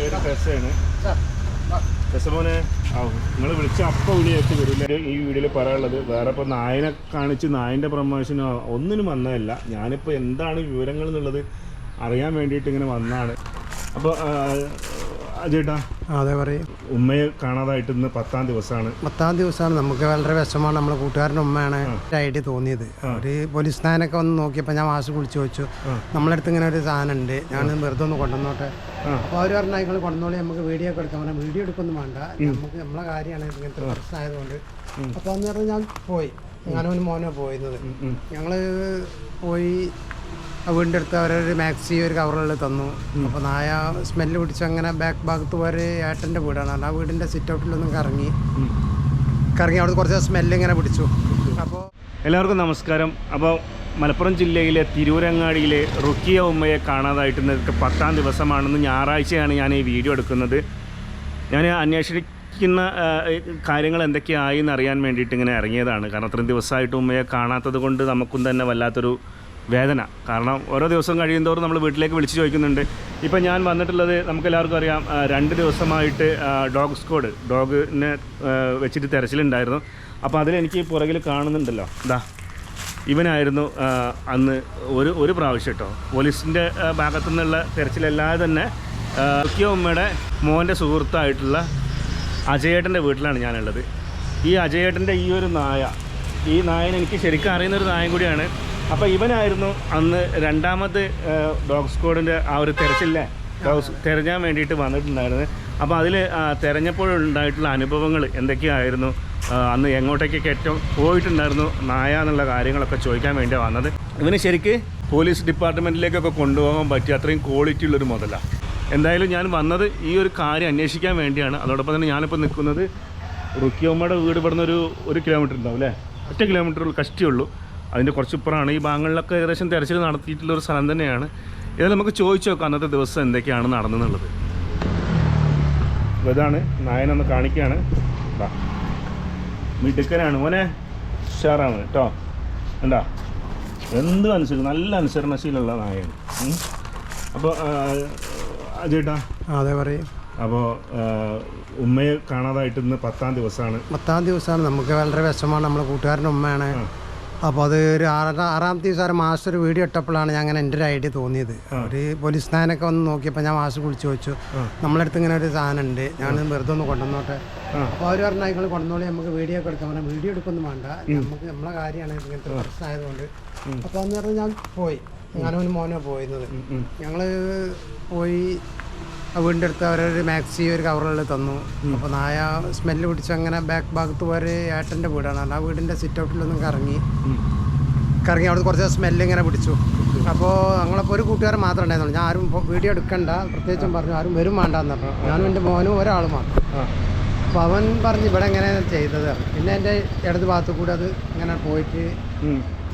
പേര് ടെസ്സാണ്. ടെസ്സമോനെ നിങ്ങൾ വിളിച്ച അപ്പം വിളിയൊക്കെ വരില്ല. ഈ വീഡിയോയിൽ പറയാനുള്ളത് വേറെ ഇപ്പോൾ നായനെ കാണിച്ച് നായൻ്റെ പ്രൊമോഷനോ ഒന്നിനും വന്നതല്ല. ഞാനിപ്പോൾ എന്താണ് വിവരങ്ങൾ എന്നുള്ളത് അറിയാൻ വേണ്ടിയിട്ട് ഇങ്ങനെ വന്നതാണ്. അപ്പോൾ ചേട്ടാ, അതെ പറയും. ഉമ്മയെ കാണാതായിട്ട് ഇന്ന് 10-ാം ദിവസമാണ്. നമുക്ക് വളരെ വിഷമമാണ്. നമ്മളെ കൂട്ടുകാരൻ്റെ ഉമ്മയാണ് ഐഡിയ തോന്നിയത്. ഒരു പോലീസ് നായനൊക്കെ വന്ന് നോക്കിയപ്പോൾ ഞാൻ വാശി വിളിച്ചു ചോദിച്ചു, നമ്മളടുത്ത് ഇങ്ങനെ ഒരു സാധനം ഉണ്ട്, ഞാൻ വെറുതെ ഒന്ന് കൊണ്ടുവന്നോട്ടെ. അപ്പോൾ അവർ പറഞ്ഞാൽ നിങ്ങൾ കൊണ്ടുവന്നോളി, നമുക്ക് വീഡിയോ ഒക്കെ എടുക്കാൻ പറഞ്ഞാൽ വീഡിയോ എടുക്കൊന്നും വേണ്ട, നമുക്ക് നമ്മളെ കാര്യമാണ് ഇങ്ങനത്തെ പ്രശ്നമായതുകൊണ്ട്. അപ്പോൾ അന്ന് പറഞ്ഞാൽ ഞാൻ പോയി, ഞാനും മോനോ പോയിരുന്നത്. ഞങ്ങൾ പോയി വീടിൻ്റെ അടുത്ത് അവരൊരു മാക്സി ഒരു കവറുകളിൽ തന്നു. അപ്പോൾ നായ സ്മെല്ല് പിടിച്ച് അങ്ങനെ ബാക്ക് ഭാഗത്ത് ഒരു ഏട്ടൻ്റെ വീടാണ്. ആ വീടിൻ്റെ സിറ്റ് ഔട്ടിലൊന്നും കറങ്ങി അവിടെ കുറച്ച് സ്മെല്ല് ഇങ്ങനെ പിടിച്ചു. അപ്പോൾ എല്ലാവർക്കും നമസ്കാരം. അപ്പോൾ മലപ്പുറം ജില്ലയിലെ തിരൂരങ്ങാടിയിലെ റുക്കിയ ഉമ്മയെ കാണാതായിട്ട് 10-ാം ദിവസമാണെന്ന് ഞായറാഴ്ചയാണ് ഞാൻ ഈ വീഡിയോ എടുക്കുന്നത്. ഞാൻ അന്വേഷിക്കുന്ന കാര്യങ്ങൾ എന്തൊക്കെയായി എന്നറിയാൻ വേണ്ടിയിട്ട് ഇങ്ങനെ ഇറങ്ങിയതാണ്. കാരണം അത്രയും ദിവസമായിട്ട് ഉമ്മയെ കാണാത്തത് കൊണ്ട് നമുക്കും തന്നെ വല്ലാത്തൊരു വേദന. കാരണം ഓരോ ദിവസം കഴിയുന്നതോറും നമ്മൾ വീട്ടിലേക്ക് വിളിച്ച് ചോദിക്കുന്നുണ്ട്. ഇപ്പം ഞാൻ വന്നിട്ടുള്ളത് നമുക്കെല്ലാവർക്കും അറിയാം, 2 ദിവസമായിട്ട് ഡോഗ് സ്ക്വാഡ് ഡോഗിനെ വെച്ചിട്ട് തെരച്ചിലുണ്ടായിരുന്നു. അപ്പോൾ അതിലെനിക്ക് പുറകിൽ കാണുന്നുണ്ടല്ലോ, ഇതാ ഇവനായിരുന്നു അന്ന് ഒരു പ്രാവശ്യം കേട്ടോ പോലീസിൻ്റെ ഭാഗത്തു നിന്നുള്ള തെരച്ചിലല്ലാതെ തന്നെ റുക്കിയ ഉമ്മയുടെ മോൻ്റെ സുഹൃത്തായിട്ടുള്ള അജയേട്ടൻ്റെ വീട്ടിലാണ് ഞാനുള്ളത്. ഈ അജയേട്ടൻ്റെ ഈ ഒരു ഈ നായനെ എനിക്ക് ശരിക്കും അറിയുന്നൊരു നായൻ കൂടിയാണ്. അപ്പോൾ ഇവനായിരുന്നു അന്ന് 2ാമത് ഡോഗ് സ്ക്വാഡിൻ്റെ ആ ഒരു തെരച്ചിലെ തിരഞ്ഞാൻ വേണ്ടിയിട്ട് വന്നിട്ടുണ്ടായിരുന്നത്. അപ്പോൾ അതിൽ തിരഞ്ഞപ്പോഴുണ്ടായിട്ടുള്ള അനുഭവങ്ങൾ എന്തൊക്കെയായിരുന്നു, അന്ന് എങ്ങോട്ടേക്കൊക്കെ ഏറ്റവും പോയിട്ടുണ്ടായിരുന്നു നായ എന്നുള്ള കാര്യങ്ങളൊക്കെ ചോദിക്കാൻ വേണ്ടിയാണ് വന്നത്. ഇവന് ശരിക്ക് പോലീസ് ഡിപ്പാർട്ട്മെൻറ്റിലേക്കൊക്കെ കൊണ്ടുപോകാൻ പറ്റിയ അത്രയും ക്വാളിറ്റി ഉള്ളൊരു മുതലാണ്. എന്തായാലും ഞാൻ വന്നത് ഈ ഒരു കാര്യം അന്വേഷിക്കാൻ വേണ്ടിയാണ്. അതോടൊപ്പം തന്നെ ഞാനിപ്പോൾ നിൽക്കുന്നത് റുക്കിയ ഉമ്മയുടെ വീട് ഇവിടുന്ന് ഒരു കിലോമീറ്റർ ഉണ്ടാവും അല്ലേ, 1 കിലോമീറ്റർ കഷ്ടിയുള്ളൂ. അതിൻ്റെ കുറച്ചിപ്പുറമാണ്. ഈ ഭാഗങ്ങളിലൊക്കെ ഏകദേശം തെരച്ചിൽ നടത്തിയിട്ടുള്ളൊരു സ്ഥലം തന്നെയാണ്. ഇത് നമുക്ക് ചോദിച്ചു നോക്കാം അന്നത്തെ ദിവസം എന്തൊക്കെയാണ് നടന്നെന്നുള്ളത്. ഇതാണ് നായനൊന്ന് കാണിക്കുകയാണ്. മിടുക്കനാണ് മോനെ, ഉഷാറാണ് കേട്ടോ. എന്താ എന്ത് അനുസരിച്ച് നല്ല അനുസരണശീലമുള്ള നായയാണ്. അപ്പോൾ ചേട്ടാ, അതെ പറയും. അപ്പോൾ ഉമ്മയെ കാണാതായിട്ട് ഇന്ന് 10-ാം ദിവസമാണ്. നമുക്ക് വളരെ വിഷമമാണ്. നമ്മളെ കൂട്ടുകാരൻ്റെ ഉമ്മയാണ്. അപ്പോൾ അത് ഒരു 6-ാമത്തെ ദിവസം മാസ്റ്റർ വീഡിയോ ഇട്ടപ്പോഴാണ് ഞാൻ അങ്ങനെ എൻ്റെ ഒരു ഐഡിയ തോന്നിയത്. ഒരു പോലീസ് നായനൊക്കെ വന്ന് നോക്കിയപ്പോൾ ഞാൻ വാശി വിളിച്ചു ചോദിച്ചു, നമ്മളടുത്ത് ഇങ്ങനെ ഒരു സാധനം ഉണ്ട്, ഞാൻ വെറുതെ ഒന്ന് കൊണ്ടുവന്നോട്ടെ. അപ്പോൾ അവർ പറഞ്ഞാൽ നിങ്ങൾ കൊണ്ടുവന്നോളി, നമുക്ക് വീഡിയോ ഒക്കെ എടുക്കാൻ പറഞ്ഞാൽ വീഡിയോ എടുക്കൊന്നും വേണ്ട, നമുക്ക് നമ്മളെ കാര്യമാണ് ഇങ്ങനത്തെ പ്രശ്നമായതുകൊണ്ട്. അപ്പോൾ അന്ന് പറഞ്ഞാൽ ഞാൻ പോയി, ഞാനും മോനോ പോയിരുന്നത്. ഞങ്ങൾ പോയി വീടിൻ്റെ അടുത്ത് അവരൊരു മാക്സി ഒരു കവറുകളിൽ തന്നു. അപ്പോൾ നായ സ്മെല്ല് പിടിച്ച് അങ്ങനെ ബാക്ക് ഭാഗത്ത് ഒരു ഏട്ടൻ്റെ വീടാണ്. ആ വീടിൻ്റെ സിറ്റ് ഔട്ടിലൊന്നും കറങ്ങി അവിടെ കുറച്ച് സ്മെല്ല് ഇങ്ങനെ പിടിച്ചു. അപ്പോൾ ഞങ്ങളപ്പോൾ ഒരു കൂട്ടുകാരൻ മാത്രമേ ഉണ്ടായിരുന്നുള്ളൂ. ഞാൻ ആരും വീഡിയോ എടുക്കണ്ട പ്രത്യേകിച്ചും പറഞ്ഞു, ആരും വരും വേണ്ടെന്ന് പറഞ്ഞു. ഞാനും എൻ്റെ മോനും ഒരാൾ മാത്രം. അപ്പോൾ അവൻ പറഞ്ഞ് ഇവിടെ എങ്ങനെ ചെയ്തത്. പിന്നെ എൻ്റെ ഇടത് ഭാഗത്തു കൂടെ അത് ഇങ്ങനെ പോയിട്ട്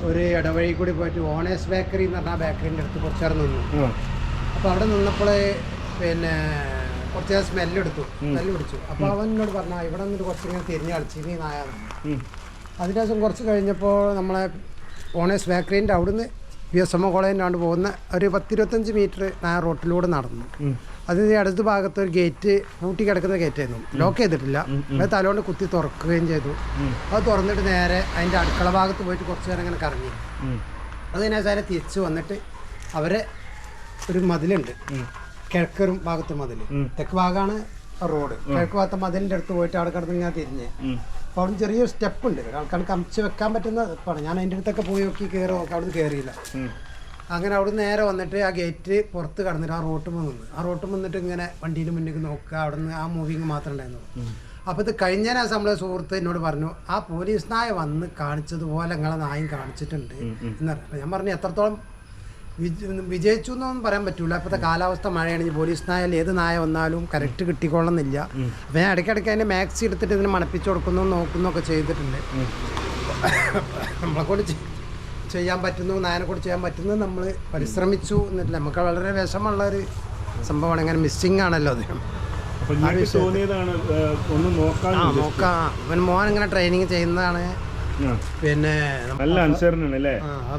ഒരു ഇടവഴി കൂടി പോയിട്ട് ഓണേഴ്സ് ബേക്കറി എന്ന് പറഞ്ഞാൽ ബേക്കറിൻ്റെ അടുത്ത് കുറച്ചേരം നിന്നു. അപ്പോൾ അവിടെ നിന്നപ്പോൾ പിന്നെ കുറച്ച് സ്മെല്ല് പിടിച്ചു. അപ്പോൾ അവൻ എന്നോട് പറഞ്ഞാൽ ഇവിടെ നിന്നിട്ട് കുറച്ചിങ്ങനെ തിരിഞ്ഞ് കളിച്ചിനി നായാണ്. അതിന് ശേഷം കുറച്ച് കഴിഞ്ഞപ്പോൾ നമ്മളെ ഓണേഴ്സ് ബേക്കറിൻ്റെ അവിടുന്ന് PSMO കോളേജിൻ്റെ അവിടെ പോകുന്ന ഒരു 10-25 മീറ്റർ നായ റോട്ടിലൂടെ നടന്നു. അതിന് അടുത്ത ഭാഗത്ത് ഒരു ഗേറ്റ് പൂട്ടി കിടക്കുന്ന ഗേറ്റായിരുന്നു, ലോക്ക് ചെയ്തിട്ടില്ല. അത് തലോണ്ട് കുത്തി തുറക്കുകയും ചെയ്തു. അത് തുറന്നിട്ട് നേരെ അതിൻ്റെ അടുക്കള ഭാഗത്ത് പോയിട്ട് കുറച്ച് നേരം ഇങ്ങനെ കറങ്ങി. അതിന് ശേഷം തിരിച്ച് വന്നിട്ട് അവരെ ഒരു മതിലുണ്ട്, കിഴക്ക് ഭാഗത്ത് മതിൽ, തെക്ക് ഭാഗമാണ് റോഡ്. കിഴക്ക് ഭാഗത്തെ മതിലിൻ്റെ അടുത്ത് പോയിട്ട് അവിടെ കിടന്ന് ഇങ്ങനെ തിരിഞ്ഞ്. അപ്പോൾ അവിടെ ചെറിയൊരു സ്റ്റെപ്പ് ഉണ്ട്, ആൾക്കാർക്ക് കമിച്ച് വെക്കാൻ പറ്റുന്ന സ്റ്റെപ്പാണ്. ഞാൻ അതിൻ്റെ അടുത്തൊക്കെ പോയി നോക്കി കയറി നോക്കി, അവിടെ നിന്ന് കയറിയില്ല. അങ്ങനെ അവിടെ നേരെ വന്നിട്ട് ആ ഗേറ്റ് പുറത്ത് കടന്നിട്ട് ആ റോട്ടും വന്നിട്ട് ഇങ്ങനെ വണ്ടിയിൽ മുന്നിൽ നോക്കുക. അവിടെ നിന്ന് ആ മൂവിങ് മാത്രമേ ഉണ്ടായിരുന്നുള്ളൂ. അപ്പോൾ ഇത് കഴിഞ്ഞ ദിവസം നമ്മളെ സുഹൃത്ത് എന്നോട് പറഞ്ഞു, ആ പോലീസ് നായ വന്ന് കാണിച്ചതുപോലെ നിങ്ങളെ നായും കാണിച്ചിട്ടുണ്ട് എന്ന് പറഞ്ഞു. ഞാൻ പറഞ്ഞു എത്രത്തോളം വിജയിച്ചു എന്നൊന്നും പറയാൻ പറ്റൂല. ഇപ്പോഴത്തെ കാലാവസ്ഥ മഴയാണെങ്കിൽ പോലീസ് നായ ഏത് നായ വന്നാലും കറക്റ്റ് കിട്ടിക്കൊള്ളുന്നില്ല. അപ്പോൾ ഞാൻ ഇടയ്ക്കിടയ്ക്ക് അതിൻ്റെ മാക്സി എടുത്തിട്ട് ഇതിന് മണപ്പിച്ച് നോക്കുന്നൊക്കെ ചെയ്തിട്ടുണ്ട്. നമ്മളെക്കൊണ്ട് ചെയ്യാൻ പറ്റുന്നു, നായനെക്കൊണ്ട് ചെയ്യാൻ പറ്റുന്നത് നമ്മൾ പരിശ്രമിച്ചു എന്നിട്ടില്ല. നമുക്ക് വളരെ വിഷമമുള്ളൊരു സംഭവമാണ്. ഇങ്ങനെ മിസ്സിങ് ആണല്ലോ അത്. നോക്കാം. അവൻ മോൻ ഇങ്ങനെ ട്രെയിനിങ് ചെയ്യുന്നതാണ്. പിന്നെ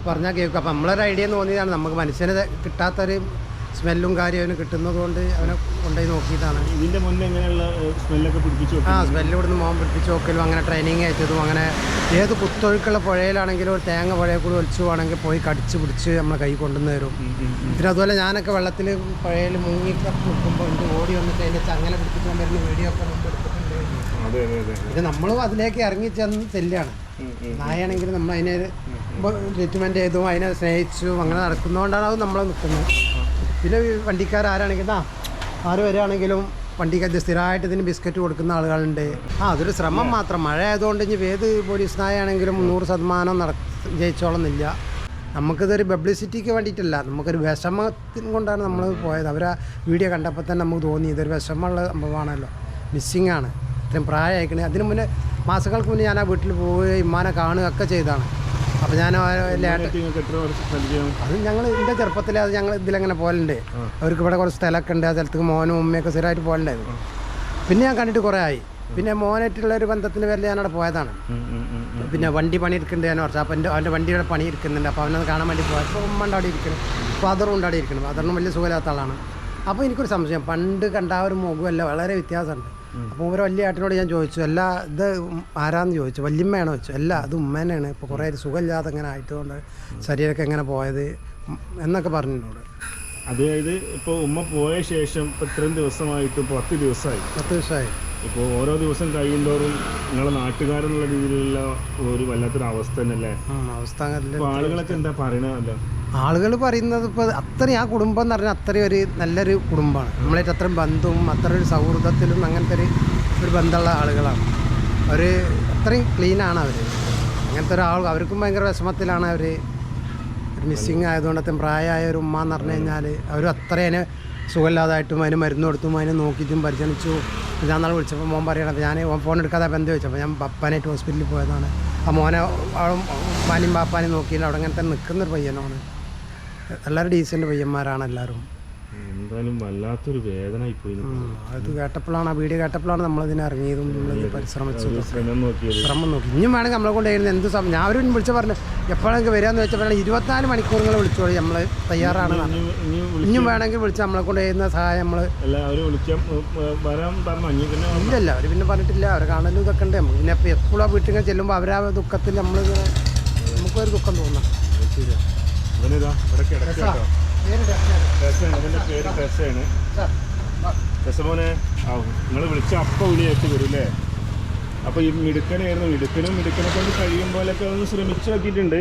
പറഞ്ഞാൽ കേൾക്കും. അപ്പം നമ്മളൊരു ഐഡിയ തോന്നിയതാണ്. നമുക്ക് മനുഷ്യന് കിട്ടാത്തൊരു സ്മെല്ലും കാര്യം അവന് കിട്ടുന്നത് കൊണ്ട് അവനെ കൊണ്ടുപോയി നോക്കിയതാണ്. ഇതിൻ്റെ മുന്നേ എങ്ങനെയുള്ള സ്മെല്ലൊക്കെ പിടിപ്പിച്ചു? സ്മെല്ല് ഇവിടുന്ന് മോൻ പിടിപ്പിച്ച് നോക്കലും അങ്ങനെ ട്രെയിനിങ് അയച്ചതും അങ്ങനെ ഏത് കുത്തൊഴുക്കുള്ള പുഴയിലാണെങ്കിലും ഒരു തേങ്ങ പുഴയിൽ കൂടി ഒലിച്ചു പോകണമെങ്കിൽ പോയി കടിച്ച് പിടിച്ച് നമ്മളെ കൈ കൊണ്ടുവന്ന് തരും. പിന്നെ അതുപോലെ ഞാനൊക്കെ വെള്ളത്തിൽ പുഴയിൽ മുങ്ങി നിൽക്കുമ്പോൾ എനിക്ക് ഓടി വന്നിട്ട് അതിൻ്റെ ചങ്ങനെ പിടിപ്പിച്ച് വരുന്ന വീഡിയോ ഒക്കെ മുമ്പ് എടുത്തിട്ടുണ്ട്. ഇത് നമ്മളും അതിലേക്ക് ഇറങ്ങി ചെന്ന് ചെല്ലുകയാണ്. നായാണെങ്കിൽ നമ്മൾ അതിനെ ട്രീറ്റ്മെൻറ്റ് ചെയ്തും അതിനെ സ്നേഹിച്ചും അങ്ങനെ നടക്കുന്നതുകൊണ്ടാണ് അത് നമ്മൾ നിൽക്കുന്നത്. പിന്നെ വണ്ടിക്കാരാരാണെങ്കിൽ ആര് വരികയാണെങ്കിലും വണ്ടിക്ക് സ്ഥിരമായിട്ട് ഇതിന് ബിസ്ക്കറ്റ് കൊടുക്കുന്ന ആളുകളുണ്ട്. അതൊരു ശ്രമം മാത്രം. മഴ ആയതുകൊണ്ട് ഇനി ഏത് പോലീസ് നായാണെങ്കിലും 100% ജയിച്ചോളുന്നില്ല. നമുക്കിതൊരു പബ്ലിസിറ്റിക്ക് വേണ്ടിയിട്ടല്ല, നമുക്കൊരു വിഷമത്തിന് കൊണ്ടാണ് നമ്മൾ പോയത്. അവരാ വീഡിയോ കണ്ടപ്പോൾ തന്നെ നമുക്ക് തോന്നി ഇതൊരു വിഷമമുള്ള സംഭവമാണല്ലോ, മിസ്സിങ് ആണ്. ഇത്രയും പ്രായമായിക്കണേ. അതിന് മുന്നേ മാസങ്ങൾക്ക് മുന്നേ ഞാൻ ആ വീട്ടിൽ പോവുകയും ഇമ്മാനെ കാണുകയൊക്കെ ചെയ്താണ്. അപ്പോൾ ഞാൻ അത് ഞങ്ങൾ എൻ്റെ ചെറുപ്പത്തിൽ അത് ഞങ്ങൾ ഇതിലങ്ങനെ പോകലുണ്ട്. അവർക്ക് ഇവിടെ കുറച്ച് സ്ഥലമൊക്കെ ഉണ്ട്. ആ സ്ഥലത്തേക്ക് മോനും ഉമ്മയൊക്കെ സ്ഥിരമായിട്ട് പോകലുണ്ടായിരുന്നു. പിന്നെ ഞാൻ കണ്ടിട്ട് കുറേ ആയി. പിന്നെ മോനായിട്ടുള്ള ഒരു ബന്ധത്തിൻ്റെ പേരിൽ ഞാനവിടെ പോയതാണ്. പിന്നെ വണ്ടി പണി എടുക്കുന്നുണ്ട് ഞാൻ കുറച്ച്. അപ്പോൾ അവൻ്റെ വണ്ടിയുടെ പണി എടുക്കുന്നുണ്ട്. അപ്പോൾ അവനത് കാണാൻ വേണ്ടി പോയപ്പോൾ ഉമ്മ ഉണ്ട് അവിടെ ഇരിക്കണം, ഫാദറും ഉണ്ട് അവിടെ ഇരിക്കണം. ഫാദറിനും വലിയ സുഖമില്ലാത്ത ആളാണ്. അപ്പോൾ എനിക്കൊരു സംശയം, പണ്ട് കണ്ട ആ ഒരു മുഖമല്ല വളരെ വ്യത്യാസമുണ്ട്. അപ്പോൾ ഒരു വലിയ ഏട്ടനോട് ഞാൻ ചോദിച്ചു, അല്ല ഇത് ആരാന്ന് ചോദിച്ചു. വല്യമ്മയാണോ ചോദിച്ചു. അല്ല അത് ഉമ്മേനാണ്. ഇപ്പോൾ കുറേ സുഖമില്ലാതെ അങ്ങനെ ആയതുകൊണ്ട് ശരീരമൊക്കെ എങ്ങനെ പോയത് എന്നൊക്കെ പറഞ്ഞു എന്നോട്. അതായത് ഇപ്പോൾ ഉമ്മ പോയ ശേഷം ഇപ്പോൾ ഇത്രയും ദിവസമായിട്ട് 10 ദിവസമായി. ഇപ്പോൾ ഓരോ ദിവസം കഴിയുന്തോറും നിങ്ങളെ നാട്ടുകാരെന്നുള്ള രീതിയിലുള്ള ഒരു വല്ലാത്തൊരു അവസ്ഥ തന്നെയല്ലേ അവസ്ഥ. ആളുകളൊക്കെ എന്താ പറയണതല്ലോ? ആളുകൾ പറയുന്നത് ഇപ്പോൾ അത്രയും ആ കുടുംബം എന്ന് പറഞ്ഞാൽ അത്രയും ഒരു നല്ലൊരു കുടുംബമാണ്. നമ്മളായിട്ട് അത്രയും ബന്ധവും അത്ര ഒരു സൗഹൃദത്തിലും അങ്ങനത്തെ ഒരു ബന്ധമുള്ള ആളുകളാണ് അവർ. അത്രയും ക്ലീനാണ് അവർ. അങ്ങനത്തെ ഒരാൾ അവർക്കും ഭയങ്കര വിഷമത്തിലാണ് അവർ. ഒരു മിസ്സിങ് ആയതുകൊണ്ട് അത്രയും പ്രായമായ ഒരു ഉമ്മ എന്ന് പറഞ്ഞു കഴിഞ്ഞാൽ അവർ അത്രേനെ സുഖമില്ലാതായിട്ടും അതിന് മരുന്ന് കൊടുത്തും അതിനെ നോക്കിയിട്ടും പരിചരിച്ചു. ഞാൻ നാളെ വിളിച്ചപ്പോൾ മോൻ പറയണം, ഞാൻ ഫോൺ എടുക്കാതെ ബന്ധം ചോദിച്ചപ്പോൾ ഞാൻ പപ്പാനായിട്ട് ഹോസ്പിറ്റലിൽ പോയതാണ്. ആ മോനെ പാനും പാപ്പാനും നോക്കിയില്ല. അവിടെ അങ്ങനെ തന്നെ നിൽക്കുന്നൊരു പയ്യനാണ്. എല്ലാവരും ഡീസൻ്റ് പയ്യന്മാരാണ് എല്ലാവരും. എന്തായാലും വല്ലാത്തൊരു വേദനയായിപ്പോയി. അത് കേട്ടപ്പോഴാണ്, ആ വീഡിയോ കേട്ടപ്പോഴാണ് നമ്മളിതിനെ ഇറങ്ങിയതും നമ്മളിത് പരിശ്രമിച്ചത്. ശ്രമം നോക്കി. ഇനിയും വേണമെങ്കിൽ നമ്മളെ കൊണ്ട് കഴിയുന്നത് എന്ത് സമയം. ഞാൻ അവരും വിളിച്ച് പറഞ്ഞു എപ്പോഴെങ്കിൽ വരികയെന്ന് വെച്ചപ്പോൾ 24 മണിക്കൂറുകൾ വിളിച്ചോളി, നമ്മൾ തയ്യാറാണ്. ഇനിയും വേണമെങ്കിൽ വിളിച്ച് നമ്മളെ കൊണ്ട് ചെയ്യുന്ന സഹായം നമ്മൾ ഇല്ലല്ല. അവർ പിന്നെ പറഞ്ഞിട്ടില്ല. അവർ കാണലും ഇതൊക്കെ ഉണ്ട്. പിന്നെ ഇപ്പോൾ എപ്പോഴും ആ വീട്ടിൽ ചെല്ലുമ്പോൾ അവരാ ദുഃഖത്തിൽ നമ്മൾ നമുക്കൊരു ദുഃഖം തോന്നാം. രസമോനെ നിങ്ങൾ വിളിച്ച അപ്പം വിളിയായിട്ട് വരും അല്ലേ? അപ്പോൾ ഈ മിടുക്കനായിരുന്നു. മിടുക്കനെ കൊണ്ട് കഴിയും പോലെയൊക്കെ ഒന്ന് ശ്രമിച്ചു നോക്കിയിട്ടുണ്ട്.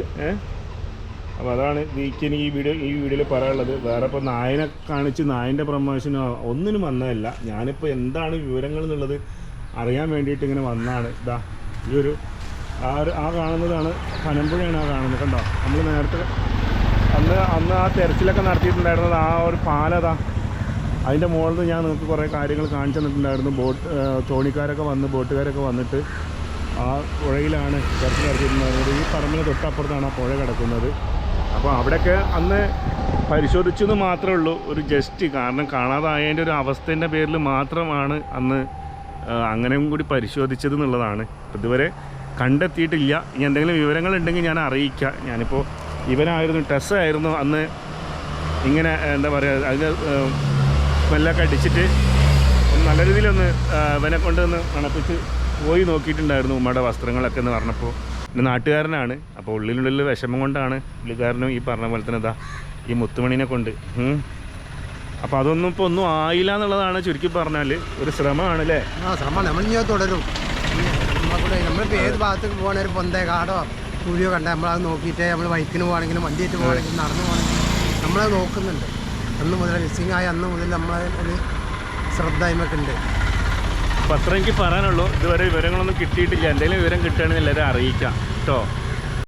അപ്പോൾ അതാണ് എനിക്ക് ഈ വീഡിയോയിൽ പറയാനുള്ളത്. വേറെ ഇപ്പോൾ നായനെ കാണിച്ച് നായൻ്റെ പ്രമോഷനോ ഒന്നിനും വന്നതല്ല. ഞാനിപ്പോൾ എന്താണ് വിവരങ്ങൾ എന്നുള്ളത് അറിയാൻ വേണ്ടിയിട്ട് ഇങ്ങനെ വന്നതാണ്. ഇതാ ഈ ഒരു ആ കാണുന്നതാണ് പനമ്പുഴയാണ്. ആ കാണുന്നത് കണ്ടോ? നമ്മൾ നേരത്തെ അന്ന് ആ തെരച്ചിലൊക്കെ നടത്തിയിട്ടുണ്ടായിരുന്നത് ആ ഒരു പാലതാ. അതിൻ്റെ മുകളിൽ നിന്ന് ഞാൻ നിങ്ങൾക്ക് കുറേ കാര്യങ്ങൾ കാണിച്ചു തന്നിട്ടുണ്ടായിരുന്നു. തോണിക്കാരൊക്കെ ബോട്ടുകാരൊക്കെ വന്നിട്ട് ആ പുഴയിലാണ് തെരച്ചിൽ നടത്തിയിട്ടുണ്ടായിരുന്നത്. ഈ പറമ്പിന് തൊട്ടപ്പുറത്താണ് ആ പുഴ കിടക്കുന്നത്. അപ്പോൾ അവിടെയൊക്കെ അന്ന് പരിശോധിച്ചെന്ന് മാത്രമേ ഉള്ളൂ, ഒരു ജസ്റ്റ്. കാരണം കാണാതായതിൻ്റെ ഒരു അവസ്ഥേൻ്റെ പേരിൽ മാത്രമാണ് അന്ന് അങ്ങനെയും കൂടി പരിശോധിച്ചത് എന്നുള്ളതാണ്. ഇതുവരെ കണ്ടെത്തിയിട്ടില്ല. ഇനി എന്തെങ്കിലും വിവരങ്ങളുണ്ടെങ്കിൽ ഞാൻ അറിയിക്കാം. ഞാനിപ്പോൾ ഇവനായിരുന്നു, ടെസ്സായിരുന്നു അന്ന് ഇങ്ങനെ എന്താ പറയുക, അതിന് സ്മെല്ലൊക്കെ അടിച്ചിട്ട് നല്ല രീതിയിലൊന്ന് ഇവനെ കൊണ്ടൊന്ന് മണപ്പിച്ച് പോയി നോക്കിയിട്ടുണ്ടായിരുന്നു ഉമ്മയുടെ വസ്ത്രങ്ങളൊക്കെ എന്ന് പറഞ്ഞപ്പോൾ. പിന്നെ നാട്ടുകാരനാണ്. അപ്പോൾ ഉള്ളിലുള്ളിൽ വിഷമം കൊണ്ടാണ് പുള്ളിക്കാരനും ഈ പറഞ്ഞ പോലെ തന്നെ ഇതാ ഈ മുത്തുമണിനെ കൊണ്ട്. അപ്പോൾ അതൊന്നും ഇപ്പോൾ ഒന്നും ആയില്ല എന്നുള്ളതാണ് ചുരുക്കി പറഞ്ഞാൽ. ഒരു ശ്രമമാണ് അല്ലേ? ശ്രമം നമ്മൾ തുടരും. നമ്മളിപ്പോൾ ഏത് ഭാഗത്തേക്ക് പോകണ ഒരു പൊന്തേ കാടോ കൂലിയോ കണ്ടാൽ നമ്മളത് നോക്കിയിട്ട് നമ്മൾ ബൈക്കിന് പോകണമെങ്കിലും വണ്ടിയിട്ട് പോകണമെങ്കിലും നടന്നു പോകണമെങ്കിലും നമ്മളത് നോക്കുന്നുണ്ട്. അന്ന് മുതൽ മിസ്സിങ് ആയ അന്ന് മുതൽ നമ്മളെ ഒരു ശ്രദ്ധ അതിമൊക്കെ ഉണ്ട്. അപ്പോൾ അത്ര എനിക്ക് പറയാനുള്ളൂ. ഇതുവരെ വിവരങ്ങളൊന്നും കിട്ടിയിട്ടില്ല. എന്തെങ്കിലും വിവരം കിട്ടുകയാണെങ്കിൽ എല്ലാവരും അറിയിക്കാം കേട്ടോ.